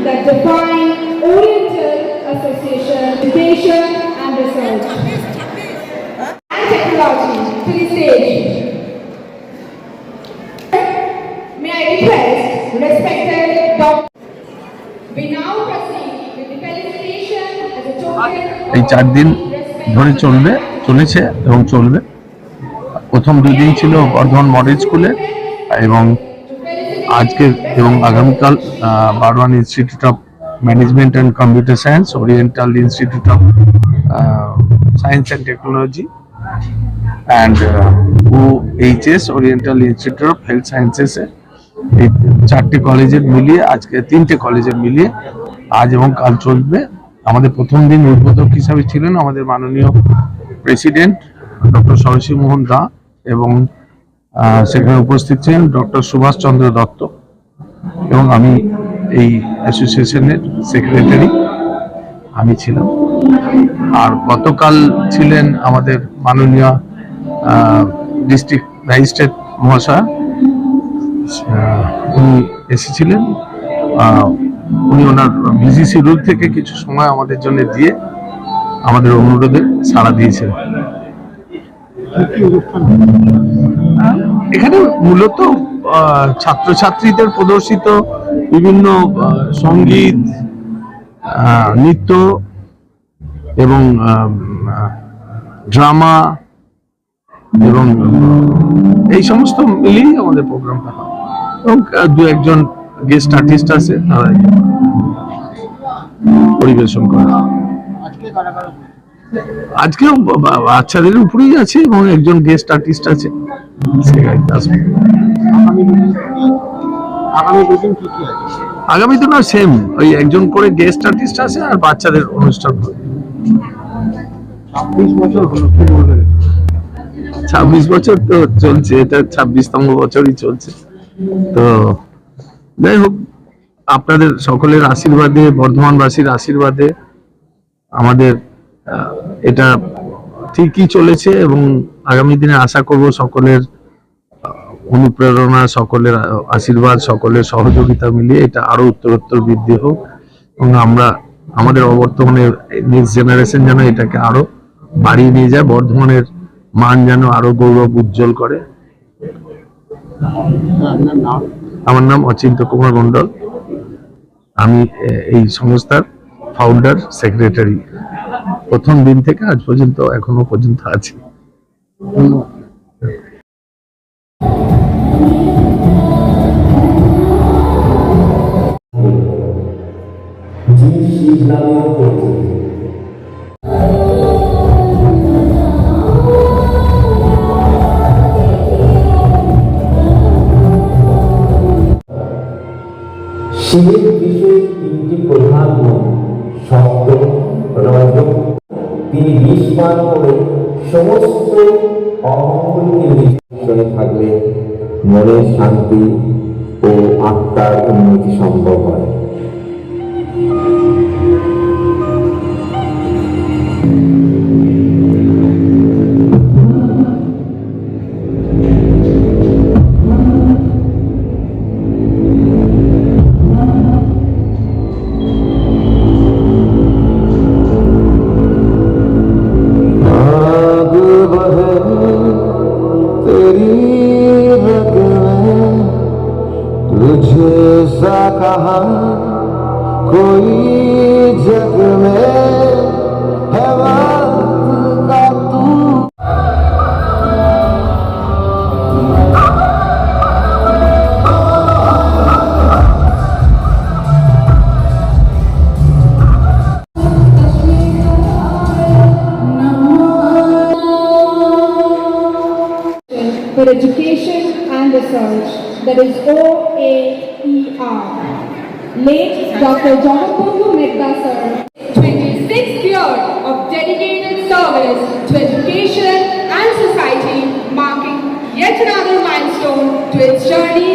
that define Oriental Association, Education and Research and Technology to the stage. May I request respected Dr. We now proceed with the felicitation as a token এই 4 দিন ধরে চলেছে এবং চলবে। প্রথম 2 দিন ছিল বর্ধমান মডেল স্কুলে এবং আজকে এবং আগামীকাল Barwan institute of management and computer science, oriental institute of science and technology and OHS, oriental institute of health সায়েন্সেসে, এই 4টে কলেজের মিলিয়ে আজকে 3টে কলেজের মিলিয়ে আজ এবং কাল চলবে। আমাদের প্রথম দিন উদ্বোধক হিসাবে ছিলেন আমাদের মাননীয় প্রেসিডেন্ট ডক্টর সরসী মোহন দা এবং সেখানে উপস্থিত ছিলেন ডক্টর সুভাষ চন্দ্র দত্ত এবং আমি এই অ্যাসোসিয়েশনের সেক্রেটারি আমি ছিলাম। আর গতকাল ছিলেন আমাদের মাননীয় ডিস্ট্রিক্ট ম্যাজিস্ট্রেট মহাশয়, উনি এসেছিলেন। উনি ওনার বিজি শিডিউল থেকে কিছু সময় আমাদের জন্য দিয়ে আমাদের অনুরোধে সাড়া দিয়েছেন। এখানে মূলত ছাত্রছাত্রীদের প্রদর্শিত বিভিন্ন সঙ্গীত, নৃত্য এবং ড্রামা এবং এই সমস্ত মিলিয়ে আমাদের প্রোগ্রামটা হয় এবং 2-1জন গেস্ট আর্টিস্ট আছে, তারা পরিবেশন করে। আজকেও বাচ্চাদের উপরেই আছে এবং একজন গেস্ট আর্টিস্ট আছে, সে গাইতে আসবে। আগামী দিন সেম ওই একজন করে গেস্ট আর্টিস্ট আছে আর বাচ্চাদের অনুষ্ঠান হবে। 26 বছর তো চলছে, এটা 26তম বছরই চলছে। তো যাই হোক, আপনাদের সকলের আশীর্বাদে, বর্ধমানবাসীর আশীর্বাদে আমাদের এটা ঠিকই চলেছে এবং আগামী দিনে আশা করব সকলের অনুপ্রেরণা, সকলের আশীর্বাদ, সকলের সহযোগিতা মিলিয়ে এটা আরো উত্তরোত্তর বৃদ্ধি হোক এবং আমরা আমাদের অবর্তমানে নেক্সট জেনারেশন যেন এটাকে আরো বাড়িয়ে নিয়ে যায়, বর্ধমানের মান যেন আরো গৌরব উজ্জ্বল করে। আমার নাম অচিন্ত কুমার মন্ডল, আমি এই সংস্থার ফাউন্ডার সেক্রেটারি। প্রথম দিন থেকে আজ পর্যন্ত এখনো পর্যন্ত আছি। শিবের বিষয়ে 3টি প্রধান গুণ: সত্য, রজ। তিনি বিষ পান করে সমস্ত অমঙ্গলকে নিঃশ্রয়ে থাকলে মনের শান্তি ও আত্মার উন্নতি সম্ভব হয়। तुझसा कहा कोई जग में है वक्त का तू। For Education and Research, that is OAER. Late Dr. Jonathan Mehta sir, 26 years of dedicated service to education and society, marking yet another milestone to its journey.